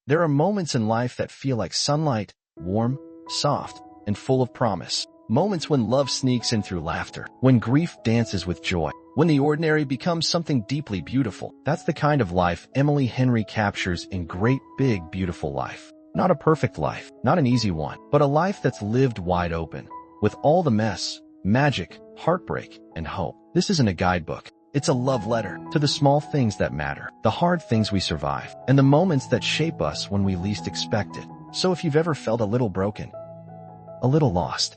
There are moments in life that feel like sunlight, warm, soft, and full of promise. Moments when love sneaks in through laughter, when grief dances with joy, when the ordinary becomes something deeply beautiful. That's the kind of life Emily Henry captures in Great Big Beautiful Life. Not a perfect life, not an easy one, but a life that's lived wide open, with all the mess, magic, heartbreak, and hope. This isn't a guidebook. It's a love letter to the small things that matter, the hard things we survive, and the moments that shape us when we least expect it. So if you've ever felt a little broken, a little lost,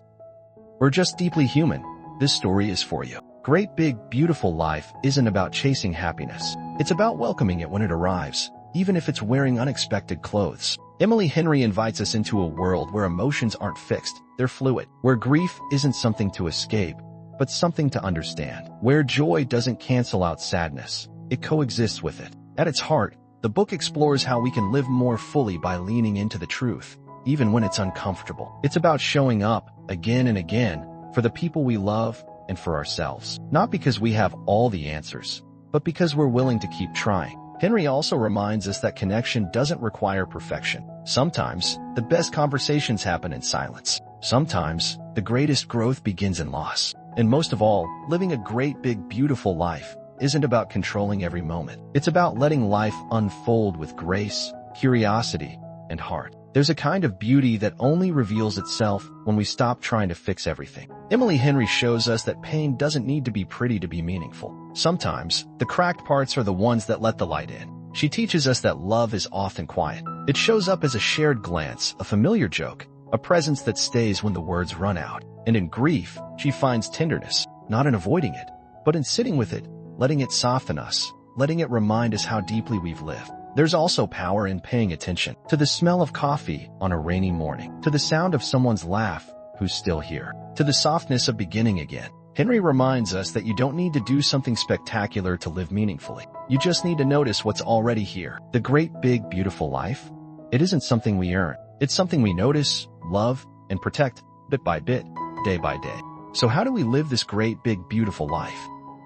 or just deeply human, this story is for you. Great Big Beautiful Life isn't about chasing happiness. It's about welcoming it when it arrives, even if it's wearing unexpected clothes. Emily Henry invites us into a world where emotions aren't fixed, they're fluid, where grief isn't something to escape, but something to understand, where joy doesn't cancel out sadness, it coexists with it. At its heart, the book explores how we can live more fully by leaning into the truth, even when it's uncomfortable. It's about showing up, again and again, for the people we love and for ourselves. Not because we have all the answers, but because we're willing to keep trying. Henry also reminds us that connection doesn't require perfection. Sometimes, the best conversations happen in silence. Sometimes, the greatest growth begins in loss. And most of all, living a great big beautiful life isn't about controlling every moment. It's about letting life unfold with grace, curiosity, and heart. There's a kind of beauty that only reveals itself when we stop trying to fix everything. Emily Henry shows us that pain doesn't need to be pretty to be meaningful. Sometimes, the cracked parts are the ones that let the light in. She teaches us that love is often quiet. It shows up as a shared glance, a familiar joke, a presence that stays when the words run out. And in grief, she finds tenderness, not in avoiding it, but in sitting with it, letting it soften us, letting it remind us how deeply we've lived. There's also power in paying attention to the smell of coffee on a rainy morning, to the sound of someone's laugh who's still here, to the softness of beginning again. Henry reminds us that you don't need to do something spectacular to live meaningfully. You just need to notice what's already here. The great big beautiful life, it isn't something we earn. It's something we notice, love, and protect, bit by bit, day by day. So how do we live this great big beautiful life?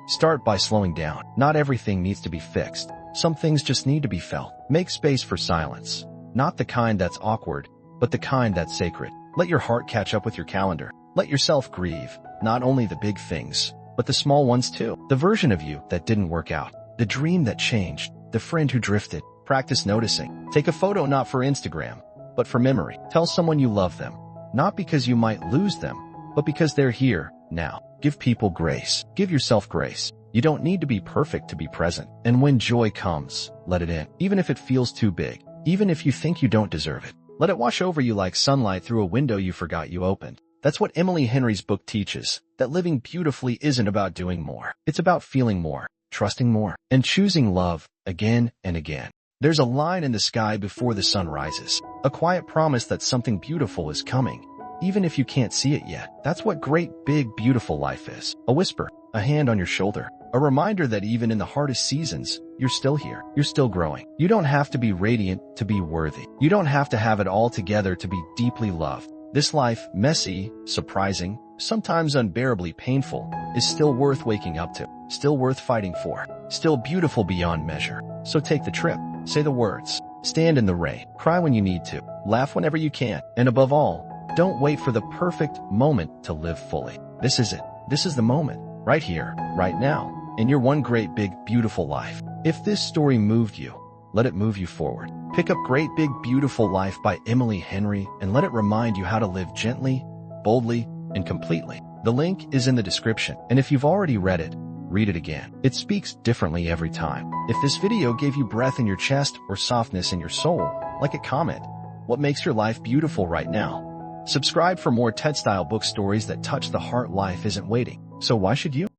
Start by slowing down. Not everything needs to be fixed. Some things just need to be felt. Make space for silence. Not the kind that's awkward, but the kind that's sacred. Let your heart catch up with your calendar. Let yourself grieve, not only the big things, but the small ones too. The version of you that didn't work out. The dream that changed. The friend who drifted. Practice noticing. Take a photo not for Instagram, but for memory. Tell someone you love them. Not because you might lose them, but because they're here, now. Give people grace. Give yourself grace. You don't need to be perfect to be present. And when joy comes, let it in. Even if it feels too big. Even if you think you don't deserve it. Let it wash over you like sunlight through a window you forgot you opened. That's what Emily Henry's book teaches, that living beautifully isn't about doing more. It's about feeling more, trusting more, and choosing love again and again. There's a line in the sky before the sun rises. A quiet promise that something beautiful is coming. Even if you can't see it yet. That's what great big beautiful life is. A whisper, a hand on your shoulder, a reminder that even in the hardest seasons, you're still here. You're still growing. You don't have to be radiant to be worthy. You don't have to have it all together to be deeply loved. This life, messy, surprising, sometimes unbearably painful, is still worth waking up to, still worth fighting for, still beautiful beyond measure. So take the trip, say the words, stand in the rain, cry when you need to, laugh whenever you can, and above all, don't wait for the perfect moment to live fully. This is it. This is the moment. Right here, right now, in your one great big beautiful life. If this story moved you, let it move you forward. Pick up Great Big Beautiful Life by Emily Henry and let it remind you how to live gently, boldly, and completely. The link is in the description. And if you've already read it, read it again. It speaks differently every time. If this video gave you breath in your chest or softness in your soul, like a comment. What makes your life beautiful right now? Subscribe for more TED-style book stories that touch the heart. Life isn't waiting, so why should you?